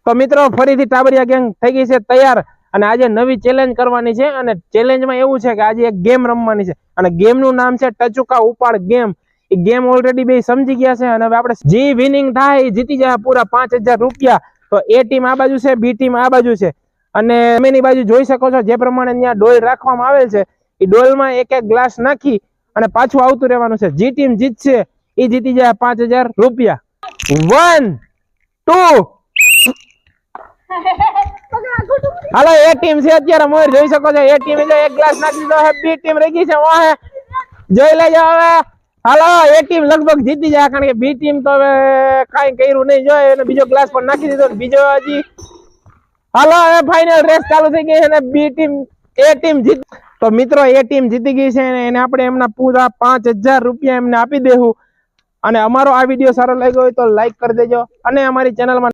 તો મિત્રો ફરીથી ટાબરિયા ગેંગ થઈ ગઈ છે તૈયાર અને આજે નવી ચેલેન્જ કરવાની છે અને ચેલેન્જમાં એવું છે કે આજે એક ગેમ રમવાની છે અને ગેમનું નામ છે ટચુકા ઉપાડ ગેમ. એ ગેમ ઓલરેડી બે સમજી ગયા છે અને હવે આપણે જે વિનિંગ થાય એ જીતી જાય પૂરા 5000 રૂપિયા. તો એ ટીમ આ બાજુ છે, બી ટીમ આ બાજુ છે અને અમેની બાજુ જોઈ શકો છો જે પ્રમાણે ત્યાં ડોલ રાખવામાં આવેલ છે એ ડોલમાં એક એક ગ્લાસ નાખી અને પાછું આવતું રહેવાનું છે. જે ટીમ જીતશે એ જીતી જાય 5000 રૂપિયા. 1 2 હાલો એ ટીમ છે અત્યારે મોર જોઈ શકો છો. એ ટીમ એક ગ્લાસ નાખી દીધો છે, બી ટીમ રહી ગઈ છે વાહે જોઈ લેજો હવે. હાલો એ ટીમ લગભગ જીતી જાય કારણ કે બી ટીમ તો હવે કાઈ કર્યું નહીં જોય અને બીજો ગ્લાસ પણ નાખી દીધો બીજો હજી. હાલો હવે ફાઇનલ રેસ ચાલુ થઈ ગઈ છે અને બી ટીમ એ ટીમ જીત. તો મિત્રો એ ટીમ જીતી ગઈ છે અને એને આપણે એમના પૂરા 5000 રૂપિયા એમને આપી દેવું. અને અમારો આ વિડીયો સારો લાગ્યો હોય તો લાઈક કરી દેજો અને અમારી ચેનલમાં